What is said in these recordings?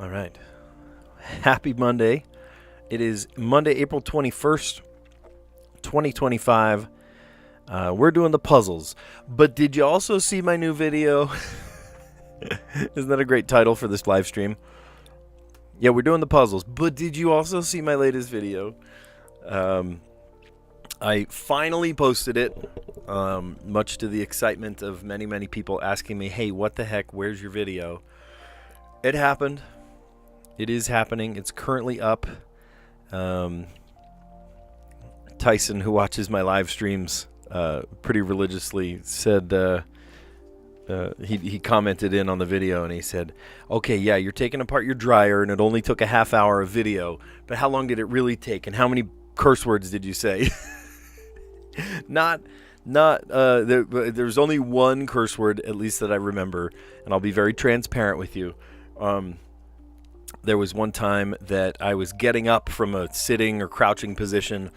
All right. Happy Monday. It is Monday, April 21st, 2025. We're doing the puzzles. But did you also see my new video? Isn't that a great title for this live stream? Yeah, we're doing the puzzles. But did you also see my latest video? I finally posted it, much to the excitement of many, many people asking me, hey, what the heck, where's your video? It happened. It is happening. It's currently up. Tyson, who watches my live streams pretty religiously, said he commented in on the video and he said, okay, yeah, you're taking apart your dryer and it only took a half hour of video, but how long did it really take and how many curse words did you say? There's only one curse word, at least that I remember, and I'll be very transparent with you. There was one time that I was getting up from a sitting or crouching position,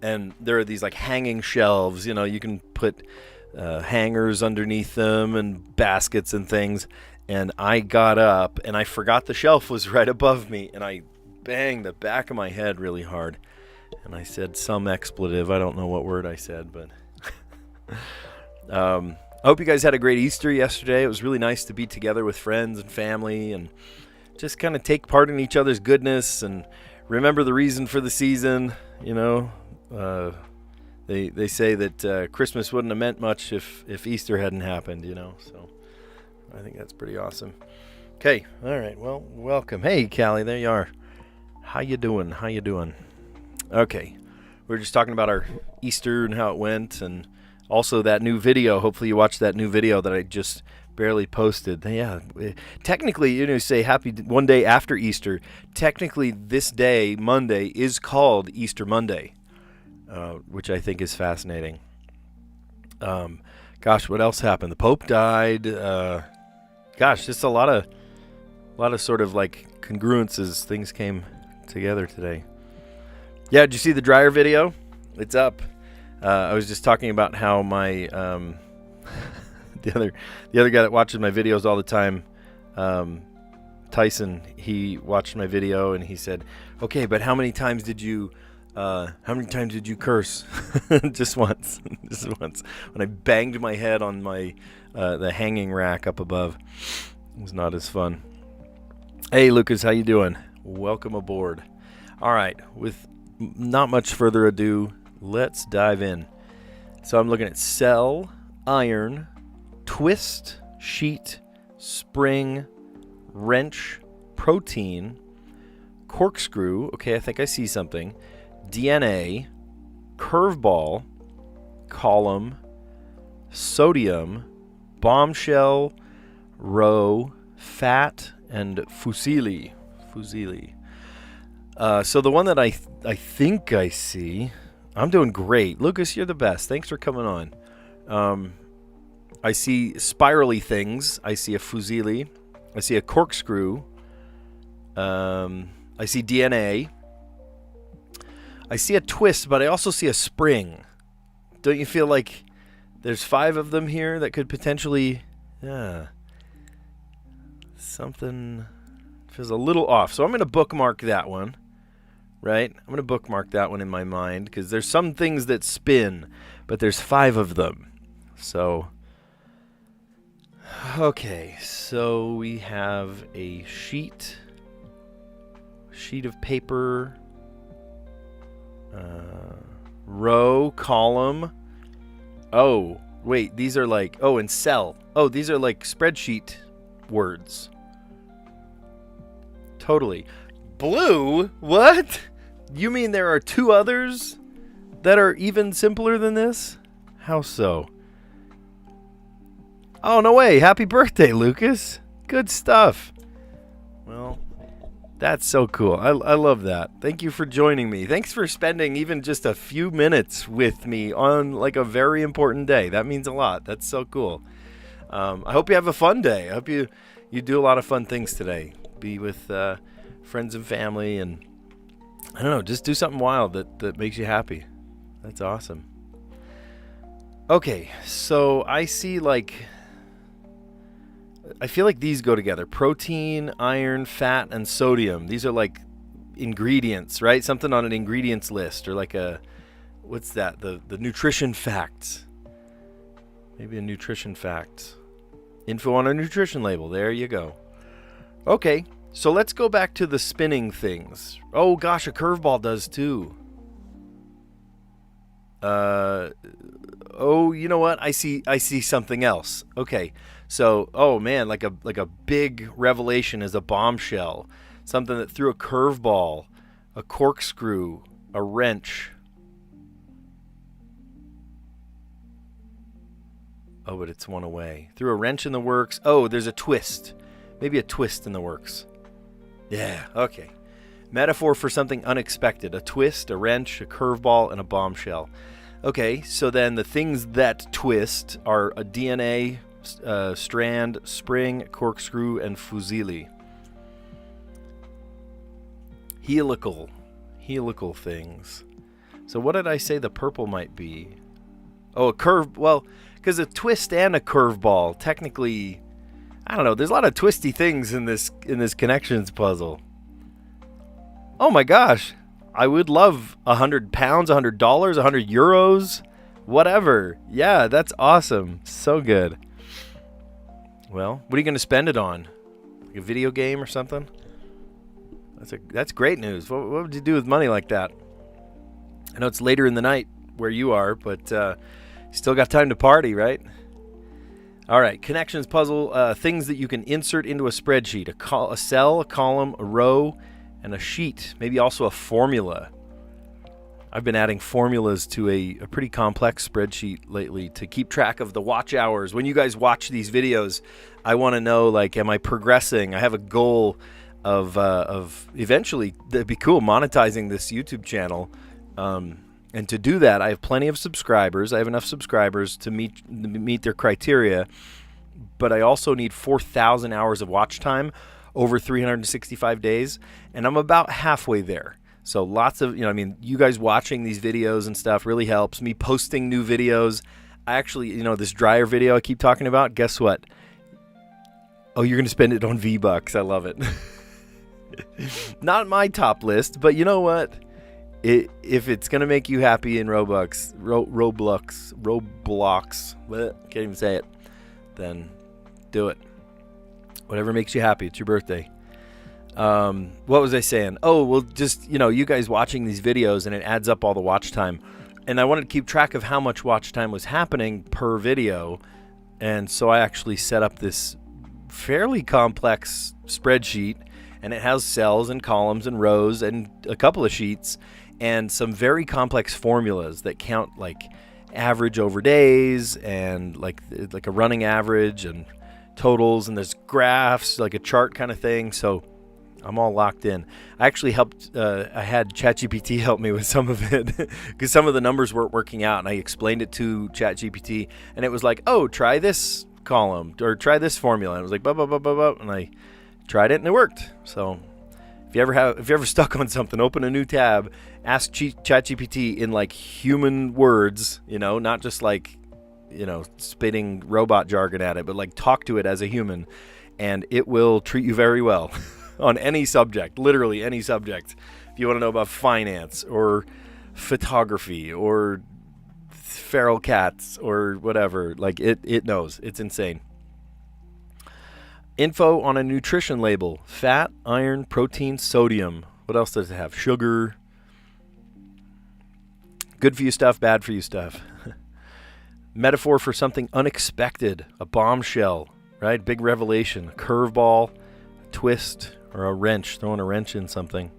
and there are these like hanging shelves, you know, you can put hangers underneath them and baskets and things, and I got up and I forgot the shelf was right above me, and I banged the back of my head really hard, and I said some expletive. I don't know what word I said, but I hope you guys had a great Easter yesterday. It was really nice to be together with friends and family and just kind of take part in each other's goodness and remember the reason for the season. You know, they say that Christmas wouldn't have meant much if Easter hadn't happened, you know, so I think that's pretty awesome. Okay, all right, well, welcome. Hey, Callie, there you are. How you doing? Okay, we were just talking about our Easter and how it went, and also that new video. Hopefully you watched that new video that I just barely posted. Yeah, technically, you know, say happy one day after Easter. Technically, this day, Monday, is called Easter Monday, which I think is fascinating. Gosh, what else happened? The Pope died. Gosh, just a lot of sort of like congruences. Things came together today. Yeah, did you see the dryer video? It's up. I was just talking about how my the other guy that watches my videos all the time, Tyson, he watched my video and he said, "Okay, but how many times did you curse?" Just once. When I banged my head on my the hanging rack up above. It was not as fun. Hey, Lucas, how you doing? Welcome aboard. All right, with not much further ado, let's dive in. So I'm looking at cell, iron, twist, sheet, spring, wrench, protein, corkscrew. Okay, I think I see something. DNA, curveball, column, sodium, bombshell, row, fat, and fusilli. So the one that I think I see, I'm doing great. Lucas, you're the best. Thanks for coming on. I see spirally things. I see a fusilli. I see a corkscrew. I see DNA. I see a twist, but I also see a spring. Don't you feel like there's 5 of them here that could potentially... something feels a little off. So I'm going to bookmark that one. Right? I'm going to bookmark that one in my mind because there's some things that spin, but there's 5 of them. So, okay. So we have a sheet of paper, row, column. Oh, wait, these are like, and cell. Oh, these are like spreadsheet words. Totally. Blue? What? You mean there are 2 others that are even simpler than this? How so? Oh, no way. Happy birthday, Lucas. Good stuff. Well, that's so cool. I love that. Thank you for joining me. Thanks for spending even just a few minutes with me on like a very important day. That means a lot. That's so cool. I hope you have a fun day. I hope you do a lot of fun things today. Be with friends and family, and I don't know, just do something wild that makes you happy. That's awesome. Okay, so I see like I feel like these go together. Protein, iron, fat, and sodium. These are like ingredients, right? Something on an ingredients list, or like a, what's that? The nutrition facts. Maybe a nutrition fact. Info on a nutrition label. There you go. Okay, so let's go back to the spinning things. Oh gosh, a curveball does too. Oh, you know what? I see something else. Okay, so oh man, like a big revelation is a bombshell, something that threw a curveball, a corkscrew, a wrench. Oh, but it's one away. Threw a wrench in the works. Oh, there's a twist. Maybe a twist in the works. Yeah, okay. Metaphor for something unexpected. A twist, a wrench, a curveball, and a bombshell. Okay, so then the things that twist are a DNA, strand, spring, corkscrew, and fusilli. Helical things. So what did I say the purple might be? Oh, a curve. Well, because a twist and a curveball, technically, I don't know. There's a lot of twisty things in this connections puzzle. Oh my gosh, I would love 100 pounds, $100, 100 euros, whatever. Yeah, that's awesome. So good. Well, what are you going to spend it on? Like a video game or something? That's great news. What would you do with money like that? I know it's later in the night where you are, but still got time to party, right? All right, connections puzzle, things that you can insert into a spreadsheet, a cell, a column, a row, and a sheet, maybe also a formula. I've been adding formulas to a pretty complex spreadsheet lately to keep track of the watch hours. When you guys watch these videos, I want to know, like, am I progressing? I have a goal of eventually, that'd be cool, monetizing this YouTube channel. And to do that, I have plenty of subscribers. I have enough subscribers to meet their criteria, but I also need 4,000 hours of watch time over 365 days, and I'm about halfway there. So lots of, you guys watching these videos and stuff really helps. Me posting new videos. I actually, this dryer video I keep talking about, guess what? Oh, you're going to spend it on V-Bucks. I love it. Not my top list, but you know what? If it's going to make you happy in Roblox, can't even say it, then do it. Whatever makes you happy. It's your birthday. What was I saying? Oh, well, just, you guys watching these videos, and it adds up all the watch time. And I wanted to keep track of how much watch time was happening per video. And so I actually set up this fairly complex spreadsheet, and it has cells and columns and rows and a couple of sheets and some very complex formulas that count like average over days and like a running average and totals, and there's graphs, like a chart kind of thing. So I'm all locked in. I actually helped, I had ChatGPT help me with some of it because some of the numbers weren't working out, and I explained it to ChatGPT, and it was like, oh, try this column or try this formula. And it was like, blah, blah, blah, blah, blah, and I tried it and it worked. So if you're ever stuck on something, open a new tab, ask ChatGPT in like human words, not just like, spitting robot jargon at it, but like talk to it as a human, and it will treat you very well on any subject, literally any subject. If you want to know about finance or photography or feral cats or whatever, like it knows. It's insane. Info on a nutrition label: fat, iron, protein, sodium. What else does it have? Sugar. Good for you stuff, bad for you stuff. Metaphor for something unexpected: a bombshell, right? Big revelation, a curveball, a twist, or a wrench, throwing a wrench in something.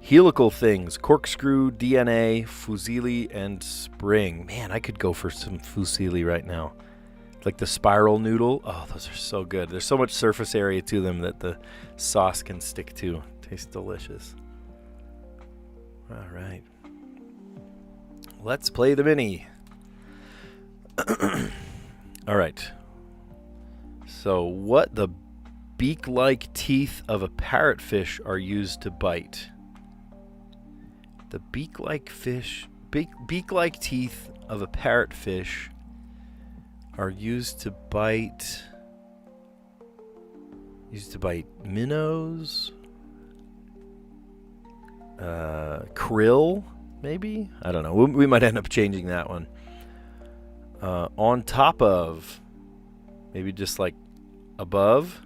Helical things: corkscrew, DNA, fusilli, and spring. Man, I could go for some fusilli right now. Like the spiral noodle. Oh, those are so good. There's so much surface area to them that the sauce can stick to. Tastes delicious. All right. Let's play the mini. All right. So what the beak-like teeth of a parrotfish are used to bite? The beak-like teeth of a parrotfish are used to bite. Used to bite minnows. Krill, maybe? I don't know. We might end up changing that one. On top of. Maybe just like above.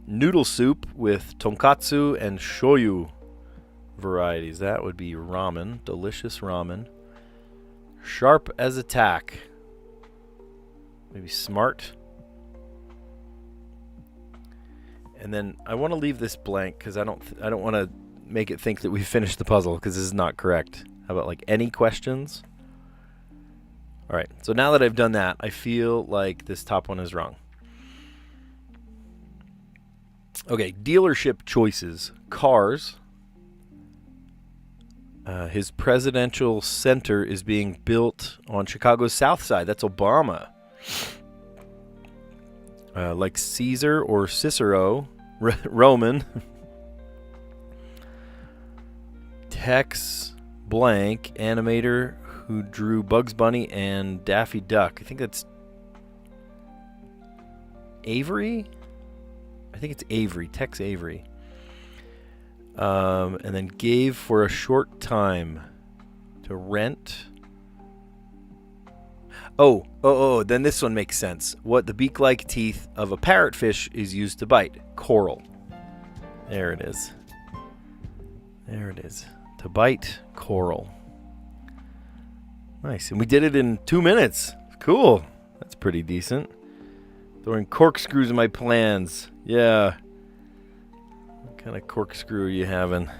Noodle soup with tonkatsu and shoyu varieties. That would be ramen. Delicious ramen. Sharp as a tack. Maybe smart. And then I want to leave this blank because I don't want to make it think that we finished the puzzle because this is not correct. How about like any questions? All right. So now that I've done that, I feel like this top one is wrong. Okay, dealership choices. Cars. His presidential center is being built on Chicago's south side. That's Obama. Like Caesar or Cicero, Roman. Tex blank, animator who drew Bugs Bunny and Daffy Duck. I think that's Avery? I think it's Avery, Tex Avery. And then gave for a short time to rent. Oh, then this one makes sense. What the beak-like teeth of a parrotfish is used to bite. Coral. There it is. There it is. To bite, coral. Nice. And we did it in 2 minutes. Cool. That's pretty decent. Throwing corkscrews in my plans. Yeah. What kind of corkscrew are you having?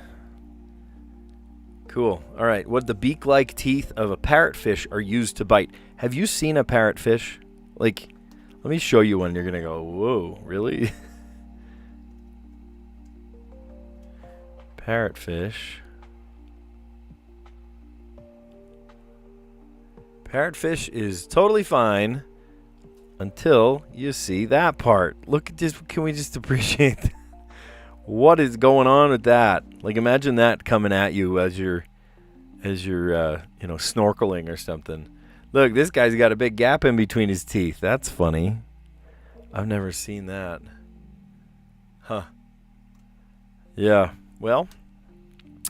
Cool. All right. What the beak-like teeth of a parrotfish are used to bite. Have you seen a parrotfish? Like, let me show you one. You're going to go, whoa, really? Parrotfish. Parrotfish is totally fine until you see that part. Look at this. Can we just appreciate what is going on with that? Like, imagine that coming at you as you're snorkeling or something. Look, this guy's got a big gap in between his teeth. That's funny. I've never seen that. Huh. Yeah. Well,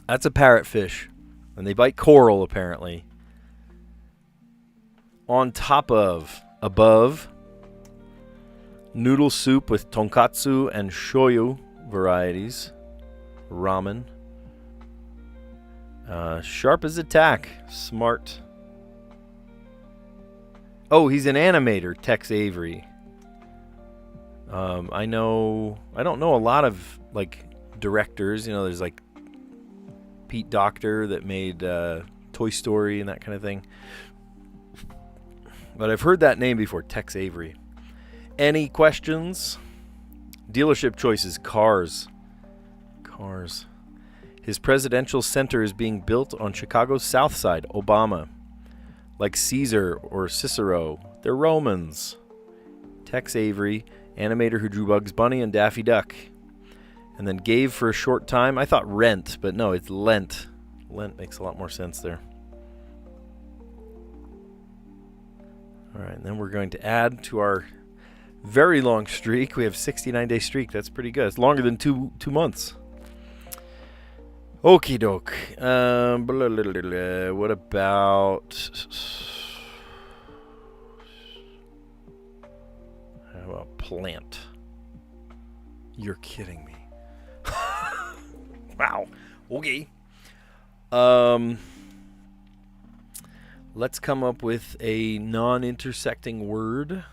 that's a parrotfish. And they bite coral, apparently. On top of, above, noodle soup with tonkatsu and shoyu varieties. Ramen. Sharp as a tack. Smart. Oh, he's an animator, Tex Avery. I don't know a lot of like directors. You know, there's like Pete Docter that made Toy Story and that kind of thing. But I've heard that name before, Tex Avery. Any questions? Dealership choices, cars. Cars. His presidential center is being built on Chicago's south side, Obama. Like Caesar or Cicero, they're Romans. Tex Avery, animator who drew Bugs Bunny and Daffy Duck. And then gave for a short time. I thought rent, but no, it's lent. Lent makes a lot more sense there. All right, and then we're going to add to our very long streak. We have 69-day streak. That's pretty good. It's longer than two months. Okie doke. What about... How about plant? You're kidding me. Wow. Okay. Let's come up with a non-intersecting word.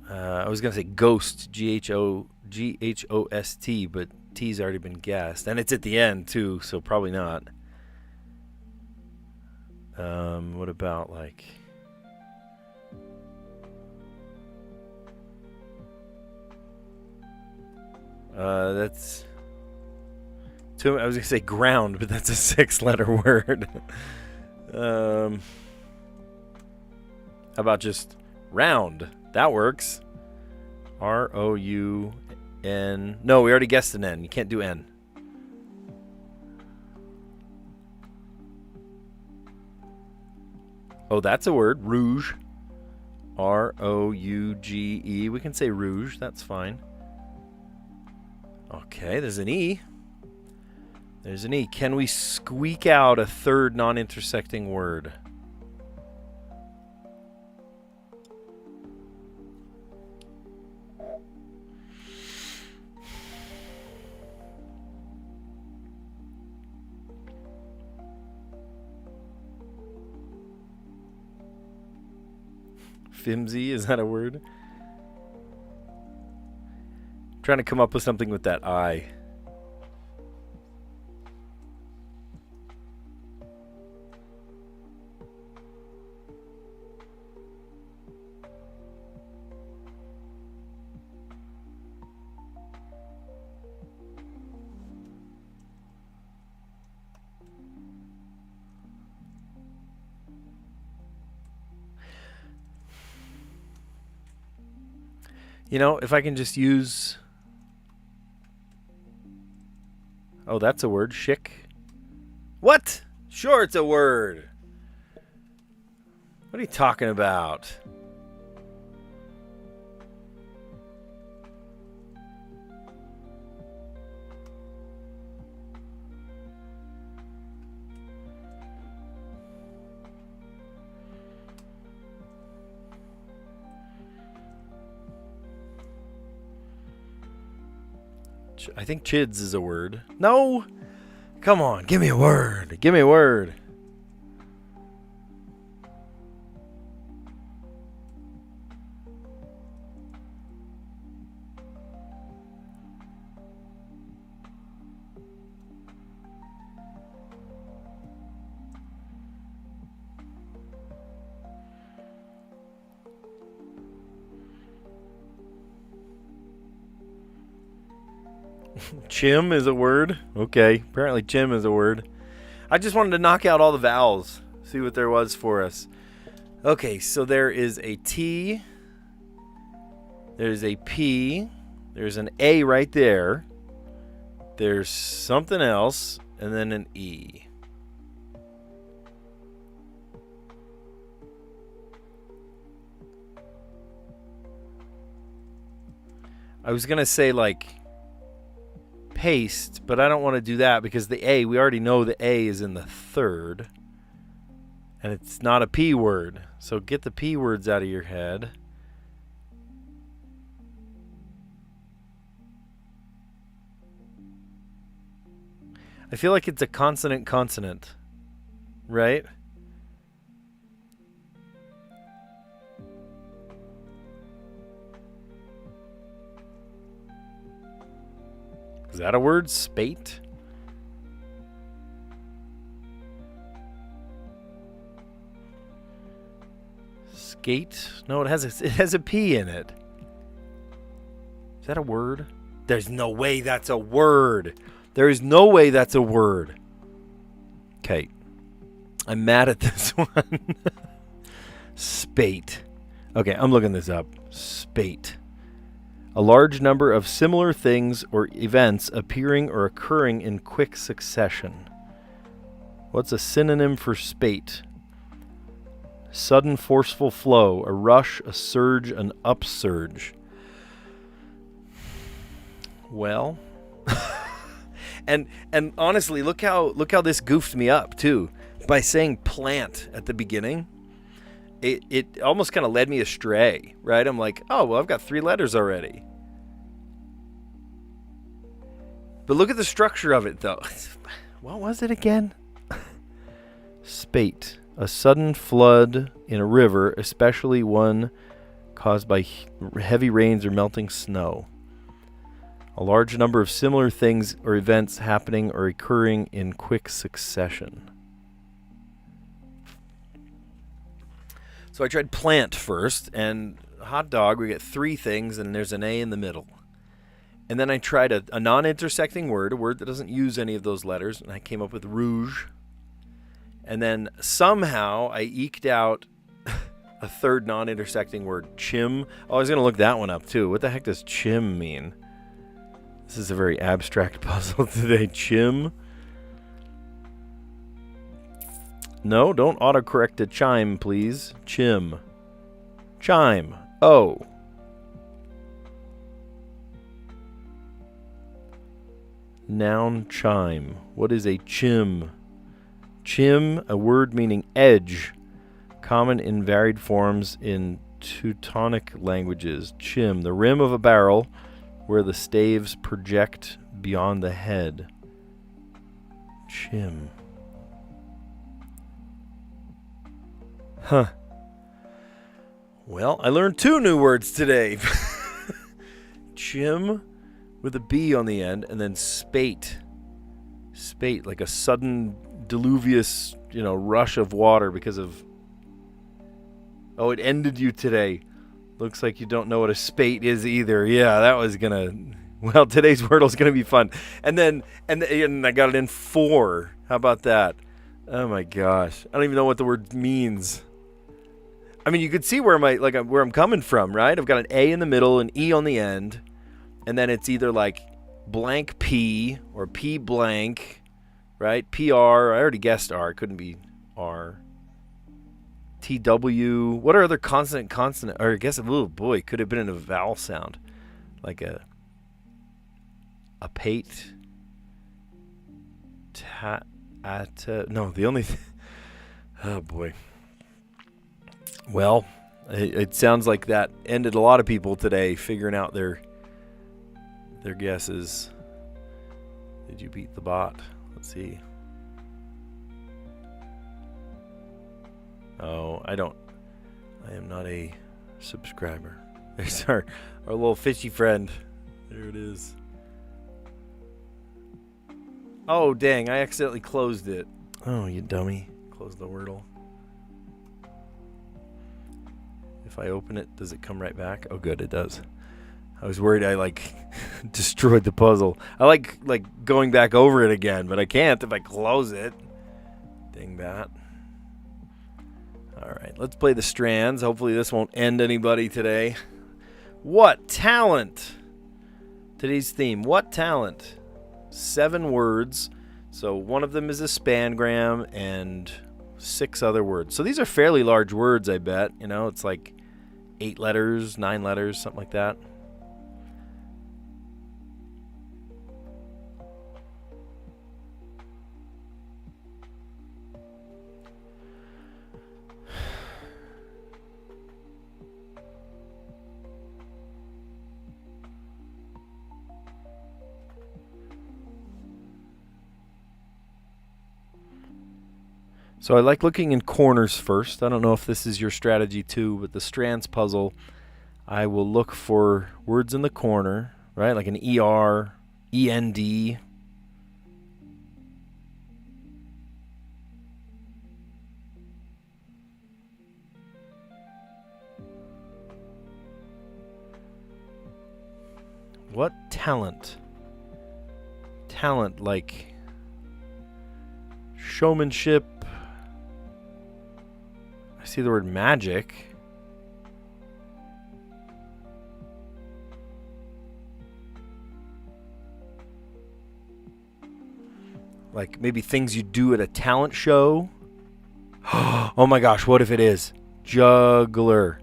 I was going to say ghost, G-H-O-S-T, but T's already been guessed. And it's at the end, too, so probably not. What about, like... that's... I was going to say ground, but that's a 6-letter word. How about just round? That works. R-O-U-N. No, we already guessed an N. You can't do N. Oh, that's a word. Rouge. R-O-U-G-E. We can say rouge. That's fine. Okay, there's an E. There's an E. Can we squeak out a third non-intersecting word? Flimsy, is that a word? I'm trying to come up with something with that I. You know, if I can just use... Oh, that's a word. Chic. What? Sure, it's a word. What are you talking about? I think chids is a word. No! Come on, give me a word. Give me a word. Chim is a word. Okay, apparently chim is a word. I just wanted to knock out all the vowels, see what there was for us. Okay, so there is a T, there's a P, there's an A right there, there's something else, and then an E. I was going to say like paste, but I don't want to do that because the A, we already know the A is in the third. And it's not a P word. So get the P words out of your head. I feel like it's a consonant, right? Is that a word? Spate? Skate? No, it has a P in it. Is that a word? There's no way that's a word. There is no way that's a word. Okay. I'm mad at this one. Spate. Okay, I'm looking this up. Spate. A large number of similar things or events appearing or occurring in quick succession. What's a synonym for spate? Sudden forceful flow, a rush, a surge, an upsurge. Well, and honestly, look how this goofed me up too. By saying plant at the beginning, it almost kind of led me astray, right? I'm like, oh, well, I've got 3 letters already. But look at the structure of it, though. What was it again? Spate. A sudden flood in a river, especially one caused by heavy rains or melting snow. A large number of similar things or events happening or occurring in quick succession. So I tried plant first, and hot dog, we get 3 things, and there's an A in the middle. And then I tried a non-intersecting word, a word that doesn't use any of those letters, and I came up with rouge. And then somehow I eked out a third non-intersecting word, chim. Oh, I was going to look that one up too. What the heck does chim mean? This is a very abstract puzzle today. Chim. No, don't autocorrect to chime, please. Chim. Chime. O. Noun chime. What is a chim? Chim, a word meaning edge, common in varied forms in Teutonic languages. Chim, the rim of a barrel where the staves project beyond the head. Chim. Huh. Well, I learned 2 new words today. Chim with a B on the end, and then spate. Spate, like a sudden diluvious, rush of water because of... Oh, it ended you today. Looks like you don't know what a spate is either. Yeah, that was gonna... Well, today's Wordle's gonna be fun. And I got it in 4. How about that? Oh my gosh. I don't even know what the word means. I mean, you could see where I'm coming from, right? I've got an A in the middle, an E on the end, and then it's either like blank P or P blank, right? PR, I already guessed R, it couldn't be R. TW, what are other consonant, or I guess, oh boy, could have been in a vowel sound. Like a pate, no, the only, oh boy. Well, it sounds like that ended a lot of people today figuring out their guesses. Did you beat the bot? Let's see. Oh, I am not a subscriber. There's our little fishy friend. There it is. Oh, dang, I accidentally closed it. Oh, you dummy. Close the Wordle. If I open it, does it come right back? Oh, good, it does. I was worried I, destroyed the puzzle. I like going back over it again, but I can't if I close it. Dingbat. All right, let's play the Strands. Hopefully this won't end anybody today. What talent? Today's theme, what talent? 7 words. So one of them is a spangram and 6 other words. So these are fairly large words, I bet. It's like 8 letters, 9 letters, something like that. So I like looking in corners first. I don't know if this is your strategy too, but the Strands puzzle, I will look for words in the corner, right? Like an ER, END. What talent? Talent like showmanship. I see the word magic. Like maybe things you do at a talent show. Oh my gosh, what if it is? Juggler.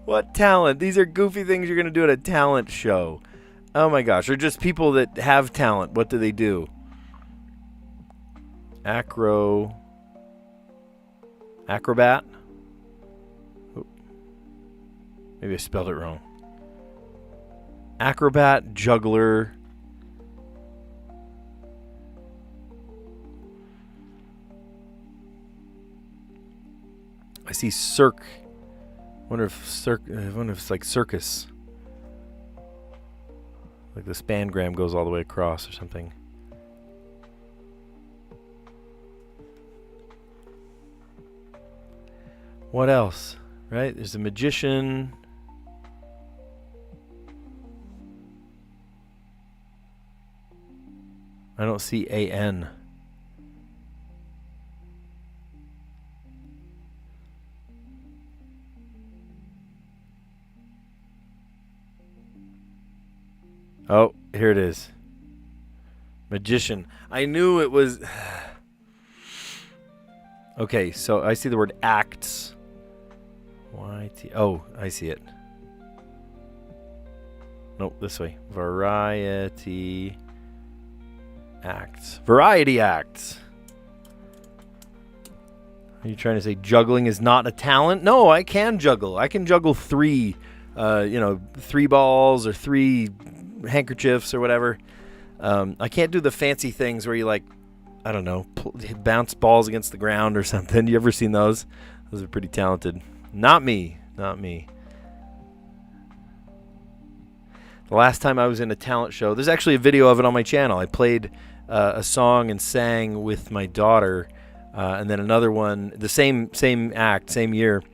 What talent? These are goofy things you're going to do at a talent show. Oh my gosh, or just people that have talent. What do they do? Acrobat. Oh, maybe I spelled it wrong. Acrobat, juggler. I see I wonder if it's like circus. Like the spangram goes all the way across or something. What else? Right? There's a magician. I don't see A-N. Oh, here it is. Magician. I knew it was... Okay, so I see the word acts. Y-T. Oh, I see it. Nope, this way. Variety acts. Variety acts. Are you trying to say juggling is not a talent? No, I can juggle. I can juggle 3 balls or 3 handkerchiefs or whatever. I can't do the fancy things where you like, I don't know, bounce balls against the ground or something. You ever seen those? Those are pretty talented. Not me. Not me. The last time I was in a talent show, there's actually a video of it on my channel. I played a song and sang with my daughter, and then another one, the same act, same year.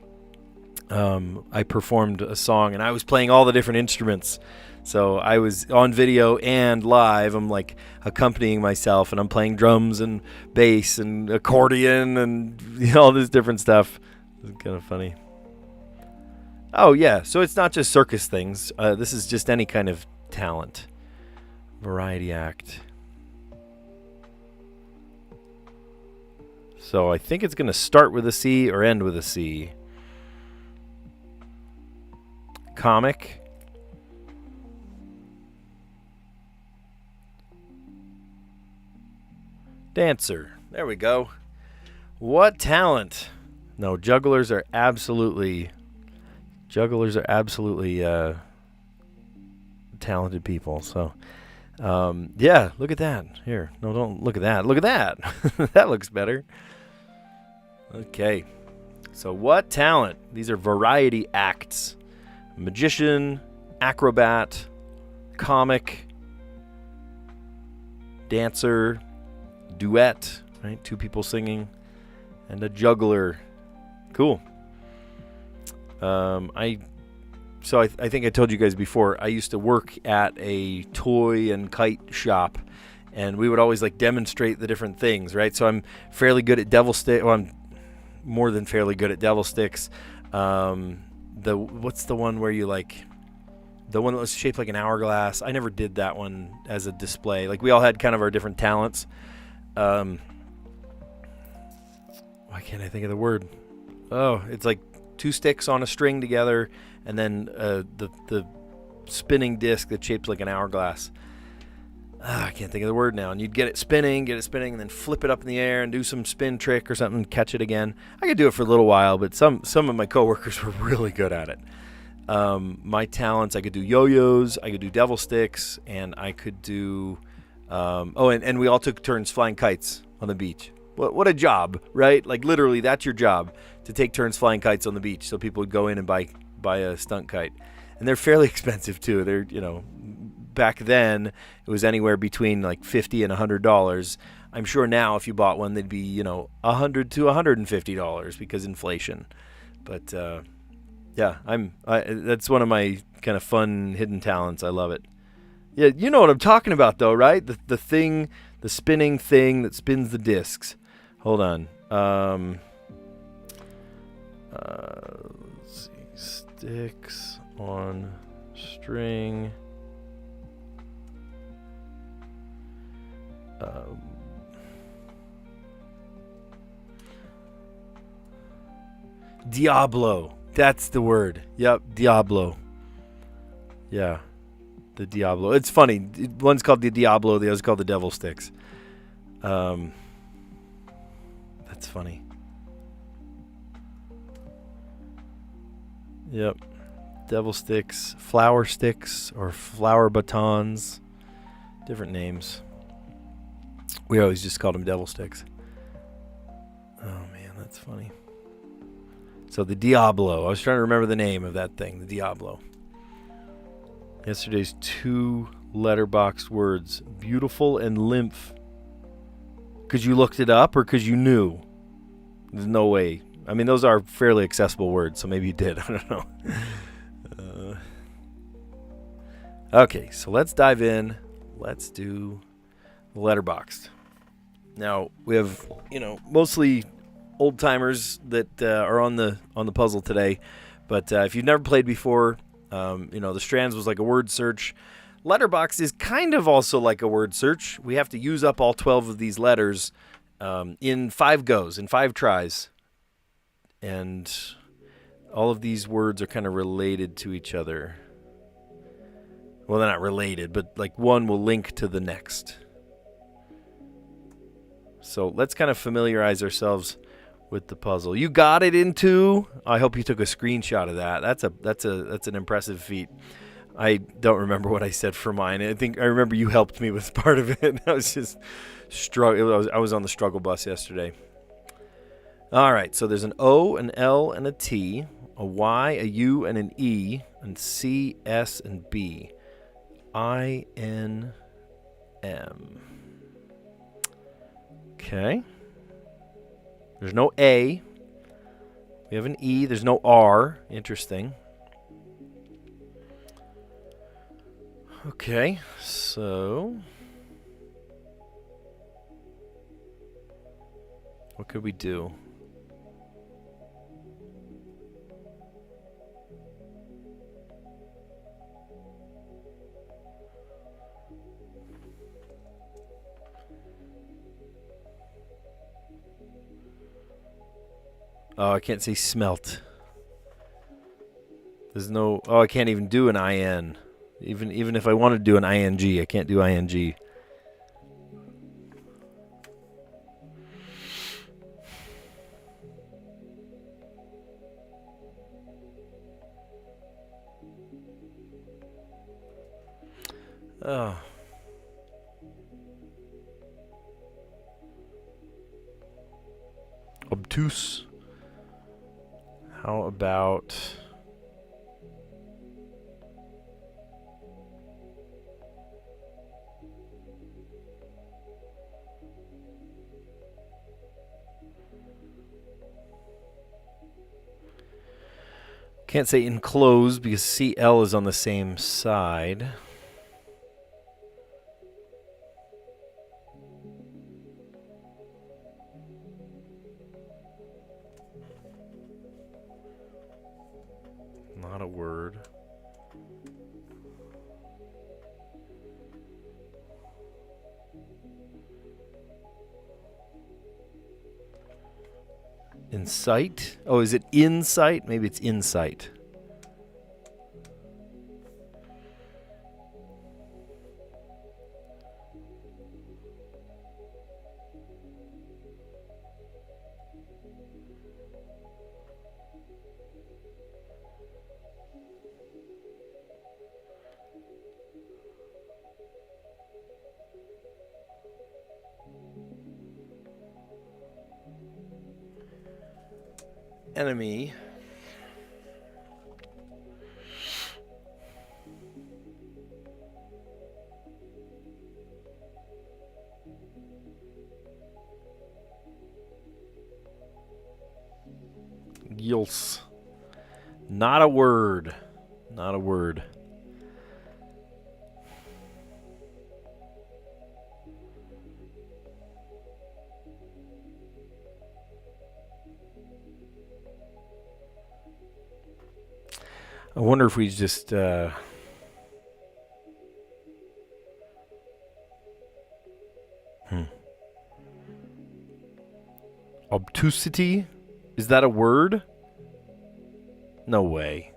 I performed a song, and I was playing all the different instruments. So I was on video and live. I'm like accompanying myself, and I'm playing drums and bass and accordion and all this different stuff. It's kind of funny. Oh, yeah. So it's not just circus things. This is just any kind of talent. Variety act. So I think it's going to start with a C or end with a C. Comic. Dancer. There we go. What talent? No, jugglers are absolutely talented people. So, yeah, look at that. Here. No, don't look at that. Look at that. That looks better. Okay. So what talent? These are variety acts. Magician, acrobat, comic, dancer, duet, right? 2 people singing, and a juggler. Cool. I think I told you guys before, I used to work at a toy and kite shop, and we would always like demonstrate the different things, right? So I'm fairly good at devil stick. Well, I'm more than fairly good at devil sticks. What's the one where you like, the one that was shaped like an hourglass? I never did that one as a display. Like we all had kind of our different talents. Why can't I think of the word? Oh, it's like 2 sticks on a string together, and then the spinning disc that's shaped like an hourglass. I can't think of the word now. And you'd get it spinning, and then flip it up in the air and do some spin trick or something, catch it again. I could do it for a little while, but some of my coworkers were really good at it. My talents, I could do yo-yos, I could do devil sticks, and I could do... and we all took turns flying kites on the beach. What a job, right? Like literally, that's your job, to take turns flying kites on the beach. So people would go in and buy a stunt kite, and they're fairly expensive too. They're back then it was anywhere between like $50 and $100. I'm sure now if you bought one, they'd be $100 to $150 because inflation. But yeah, that's one of my kind of fun hidden talents. I love it. Yeah, you know what I'm talking about though, right? The spinning thing that spins the discs. Hold on. Let's see. Sticks on string. Diablo. That's the word. Yep, Diablo. Yeah, the Diablo. It's funny. One's called the Diablo, the other's called the Devil Sticks. That's funny. Yep. Devil Sticks, Flower Sticks, or Flower Batons. Different names. We always just called them Devil Sticks. Oh, man, that's funny. So the Diablo. I was trying to remember the name of that thing, the Diablo. Yesterday's 2 letterbox words, beautiful and lymph. Because you looked it up or because you knew? There's no way. I mean, those are fairly accessible words, so maybe you did. I don't know. Okay, so let's dive in. Let's do the letterboxed. Now, we have, mostly old-timers that are on the puzzle today. But if you've never played before, the Strands was like a word search. Letterbox is kind of also like a word search. We have to use up all 12 of these letters in 5 goes, in 5 tries. And all of these words are kind of related to each other. Well, they're not related, but like one will link to the next. So let's kind of familiarize ourselves with the puzzle. You got it in 2. I hope you took a screenshot of that. That's an impressive feat. I don't remember what I said for mine. I remember you helped me with part of it. I was just I was on the struggle bus yesterday. All right, so there's an O, an L, and a T, a Y, a U, and an E, and C, S, and B. I, N, M. Okay. There's no A. We have an E. There's no R. Interesting. Okay, so what could we do? Oh, I can't say smelt. There's no... Oh, I can't even do an IN. Even if I want to do an ING, I can't do ING. Oh. Obtuse. How about... Can't say enclosed because CL is on the same side. Not a word. Insight? Oh, is it insight? Maybe it's insight. Enemy. Yielce. Not a word. Not a word. I wonder if we just obtusity? Is that a word? No way.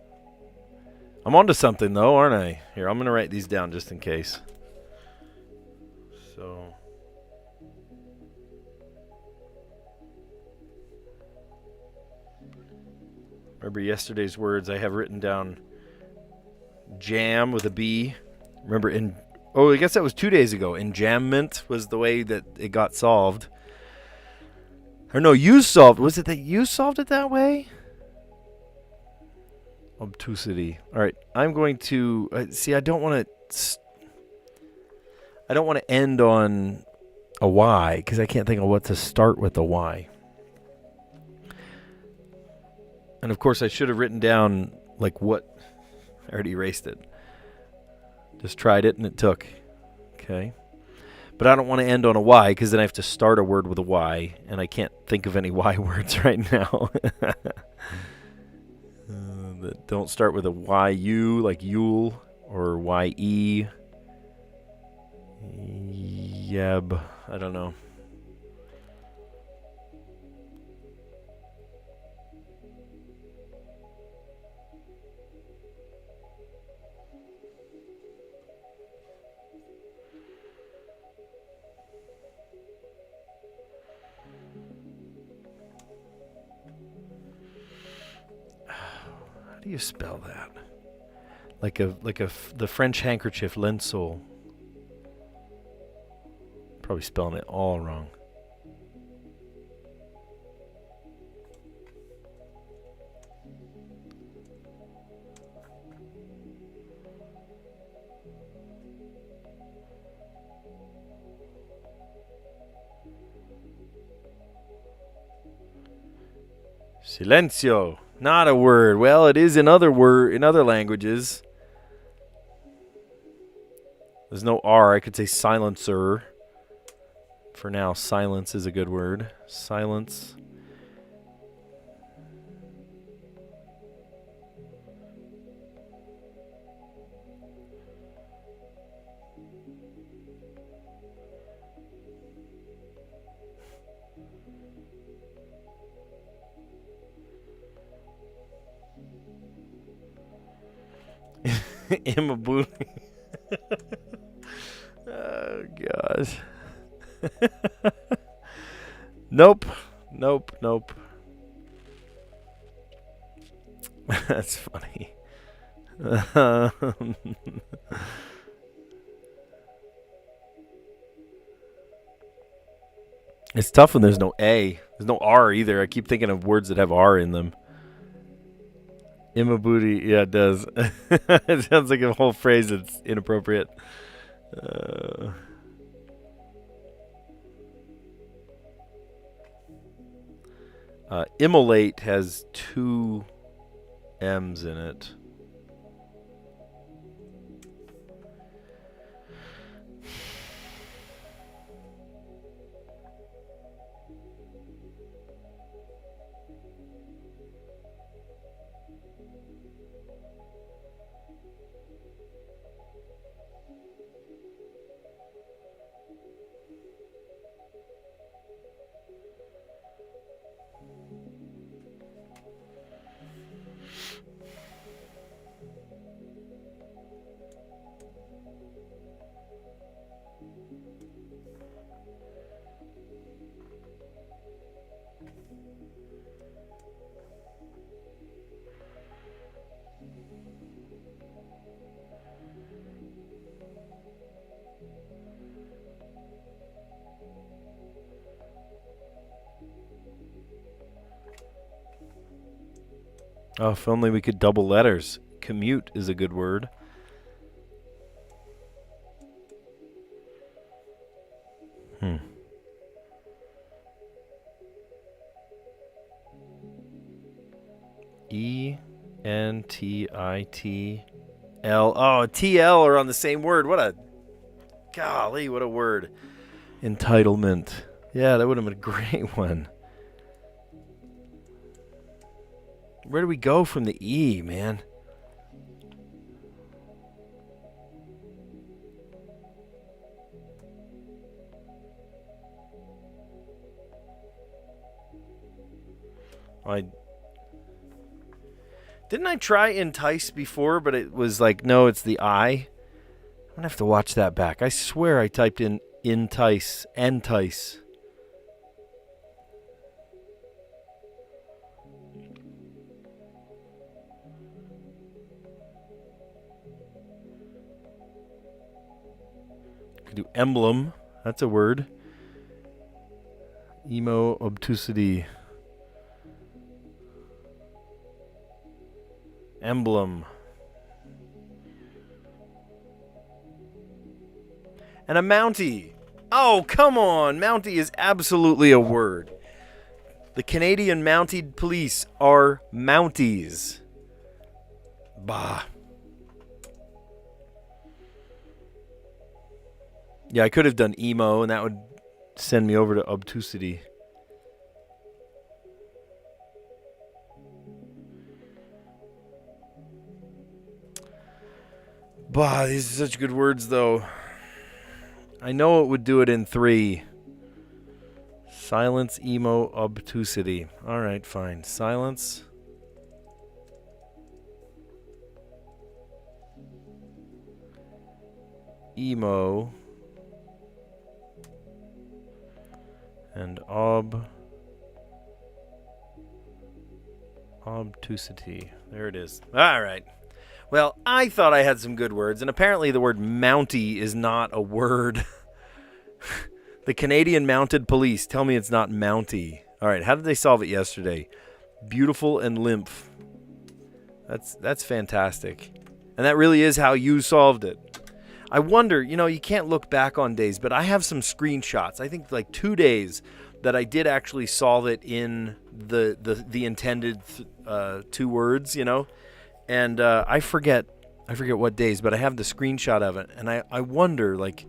I'm onto something though, aren't I? Here, I'm gonna write these down just in case. So remember yesterday's words, I have written down jam with a B. Remember I guess that was 2 days ago. Enjambment was the way that it got solved. Or no, you solved. Was it that you solved it that way? Obtusity. All right, I'm going to see. I don't want to end on a Y because I can't think of what to start with a Y. And of course, I should have written down like what. I already erased it. Just tried it and it took. Okay. But I don't want to end on a Y because then I have to start a word with a Y, and I can't think of any Y words right now. That don't start with a YU, like Yule, or YE. Yeb. I don't know. do you spell that? The French handkerchief, lençol. Probably spelling it all wrong. Silencio, not a word. Well, it is in other languages. There's no R. I could say silencer. For now, silence is a good word. Silence. Imabuli. Oh, gosh. Nope. That's funny. It's tough when there's no A. There's no R either. I keep thinking of words that have R in them. Imabudi, yeah, it does. It sounds like a whole phrase that's inappropriate. Immolate has 2 M's in it. Oh, if only we could double letters. Commute is a good word. E-N-T-I-T-L. Oh, T-L are on the same word. What a word. Entitlement. Yeah, that would have been a great one. Where do we go from the E, man? Didn't I try entice before, but it was like, no, it's the I. I'm gonna have to watch that back. I swear I typed in entice. Could do emblem. That's a word. Emo obtusity. Emblem. And a Mountie. Oh, come on. Mountie is absolutely a word. The Canadian Mounted Police are Mounties. Bah. Yeah, I could have done emo, and that would send me over to obtusity. Bah, these are such good words, though. I know it would do it in 3. Silence, emo, obtusity. All right, fine. Silence. Emo. And obtusity. There it is. All right. Well, I thought I had some good words, and apparently the word Mountie is not a word. The Canadian Mounted Police tell me it's not Mountie. All right, how did they solve it yesterday? Beautiful and lymph. That's fantastic. And that really is how you solved it. I wonder, you can't look back on days, but I have some screenshots. I think like 2 days that I did actually solve it in the intended 2 words, And I forget what days, but I have the screenshot of it. And I wonder, like,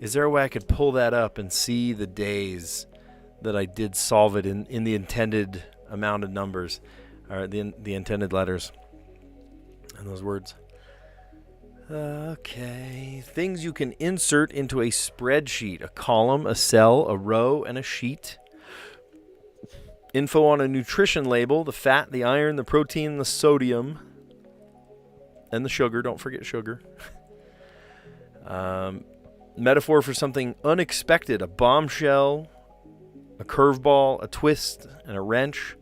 is there a way I could pull that up and see the days that I did solve it in the intended amount of numbers, or the intended letters and those words? Okay. Things you can insert into a spreadsheet: a column, a cell, a row, and a sheet. Info on a nutrition label: the fat, the iron, the protein, the sodium, and the sugar. Don't forget sugar. Metaphor for something unexpected: a bombshell, a curveball, a twist, and a wrench.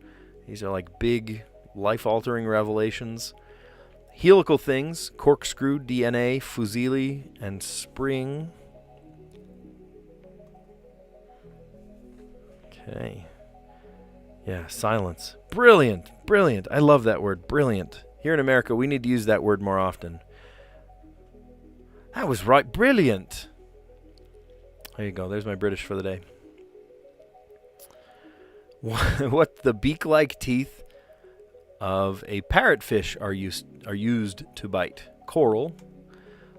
These are like big, life-altering revelations. Helical things: corkscrew, DNA, fusilli, and spring. Okay. Yeah, silence. Brilliant. Brilliant. I love that word. Brilliant. Here in America, we need to use that word more often. That was right. Brilliant. There you go. There's my British for the day. What the beak-like teeth of a parrotfish are used to bite: coral.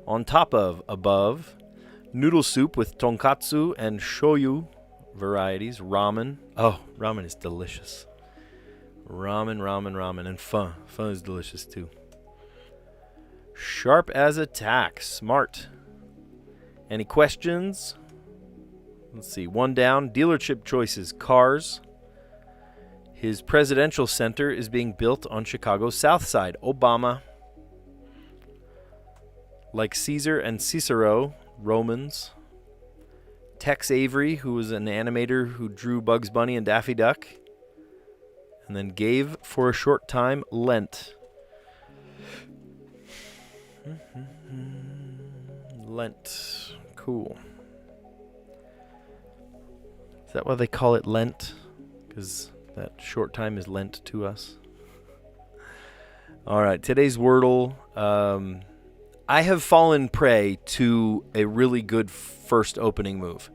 On top of, above. Noodle soup with tonkatsu and shoyu varieties. Ramen. Oh, ramen is delicious. Ramen. And pho. Pho is delicious too. Sharp as a tack. Smart. Any questions? Let's see. 1 down. Dealership choices: cars. His presidential center is being built on Chicago's South Side: Obama. Like Caesar and Cicero: Romans. Tex Avery, who was an animator who drew Bugs Bunny and Daffy Duck. And then gave for a short time: Lent. Lent. Cool. Is that why they call it Lent? Because that short time is lent to us. All right, today's Wordle. I have fallen prey to a really good first opening move.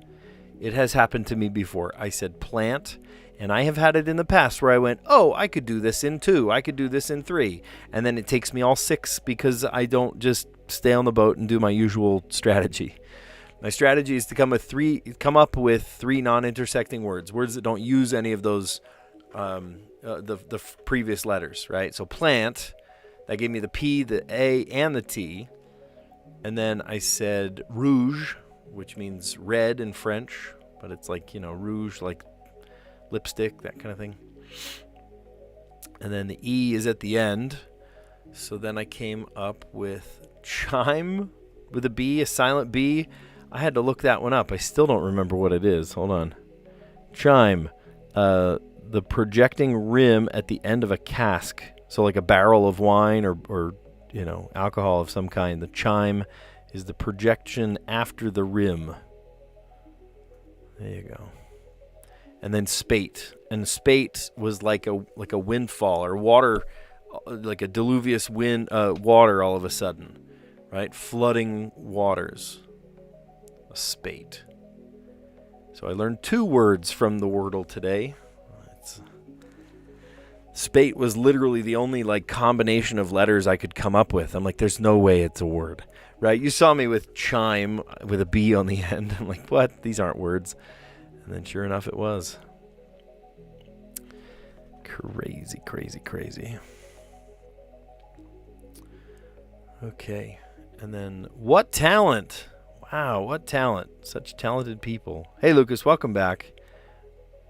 It has happened to me before. I said plant, and I have had it in the past where I went, oh, I could do this in 2. I could do this in 3. And then it takes me all 6 because I don't just stay on the boat and do my usual strategy. My strategy is to come up with 3 non-intersecting words that don't use any of those the previous letters, right? So plant, that gave me the P, the A, and the T. And then I said rouge, which means red in French, but it's like, rouge, like lipstick, that kind of thing. And then the E is at the end. So then I came up with chime with a B, a silent B. I had to look that one up. I still don't remember what it is. Hold on. Chime. The projecting rim at the end of a cask. So like a barrel of wine or alcohol of some kind. The chime is the projection after the rim. There you go. And then spate. And spate was like a windfall or water, like a diluvious wind, water all of a sudden, right? Flooding waters. A spate. So I learned 2 words from the Wordle today. Spate was literally the only combination of letters I could come up with. I'm like, there's no way it's a word, right? You saw me with chime with a B on the end. I'm like, what? These aren't words. And then sure enough, it was. Crazy. Okay. And then what talent? Wow, what talent. Such talented people. Hey, Lucas, welcome back.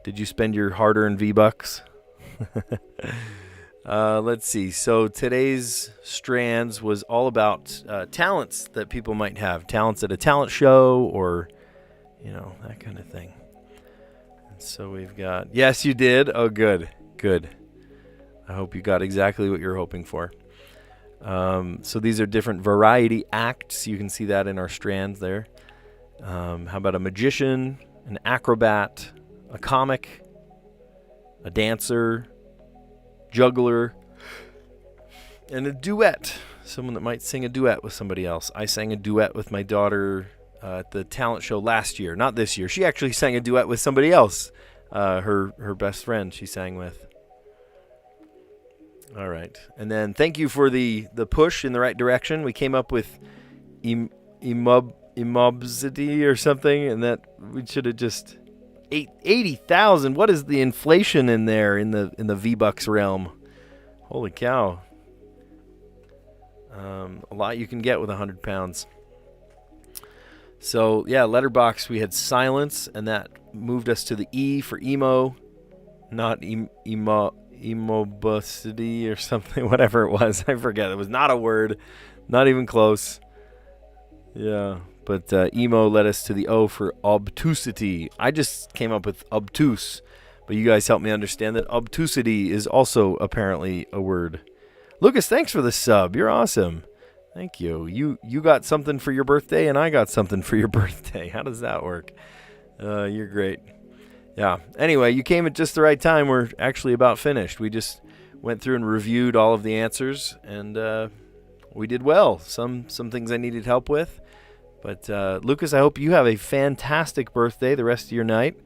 Did you spend your hard-earned V-Bucks? Let's see. So today's Strands was all about talents that people might have. Talents at a talent show or, that kind of thing. And so we've got... Yes, you did? Oh, good. I hope you got exactly what you're hoping for. So these are different variety acts. You can see that in our strands there. How about a magician, an acrobat, a comic, a dancer, juggler, and a duet. Someone that might sing a duet with somebody else. I sang a duet with my daughter at the talent show last year, not this year. She actually sang a duet with somebody else, her best friend she sang with. All right. And then thank you for the push in the right direction. We came up with imobsity or something, and that we should have just 80,000. What is the inflation in there in the V-Bucks realm? Holy cow. A lot you can get with 100 pounds. So, yeah, letterbox, we had silence, and that moved us to the E for emo, not emobusity or something, whatever it was. I forget. It was not a word, not even close. Yeah, but emo led us to the O for obtusity. I just came up with obtuse, but you guys helped me understand that obtusity is also apparently a word. Lucas, thanks for the sub. You're awesome. Thank you. You got something for your birthday, and I got something for your birthday. How does that work? You're great. Yeah. Anyway, you came at just the right time. We're actually about finished. We just went through and reviewed all of the answers, and we did well. Some things I needed help with. But Lucas, I hope you have a fantastic birthday the rest of your night.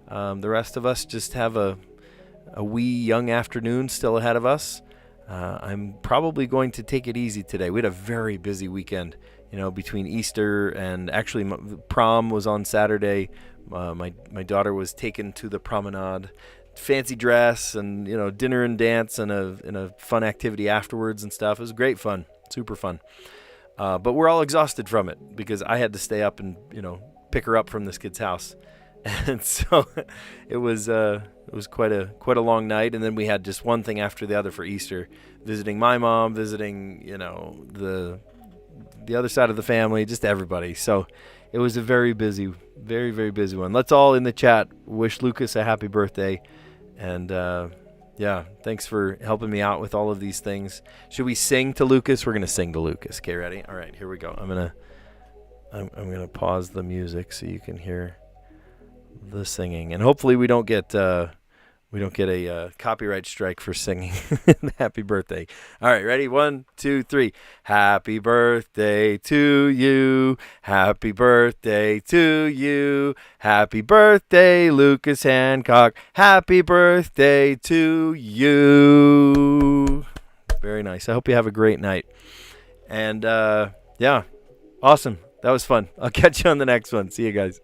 The rest of us just have a wee young afternoon still ahead of us. I'm probably going to take it easy today. We had a very busy weekend, between Easter and actually prom was on Saturday. My daughter was taken to the promenade, fancy dress, and dinner and dance and a fun activity afterwards and stuff. It was great fun, super fun. But we're all exhausted from it because I had to stay up and pick her up from this kid's house, and so it was quite a long night. And then we had just one thing after the other for Easter, visiting my mom, visiting the other side of the family, just everybody. So it was a very busy, very, very busy one. Let's all in the chat wish Lucas a happy birthday. And yeah, thanks for helping me out with all of these things. Should we sing to Lucas? We're going to sing to Lucas. Okay, ready? All right, here we go. I'm going to pause the music so you can hear the singing. And hopefully we don't get a copyright strike for singing happy birthday. All right, ready? 1, 2, 3. Happy birthday to you. Happy birthday to you. Happy birthday, Lucas Hancock. Happy birthday to you. Very nice. I hope you have a great night. And yeah, awesome. That was fun. I'll catch you on the next one. See you guys.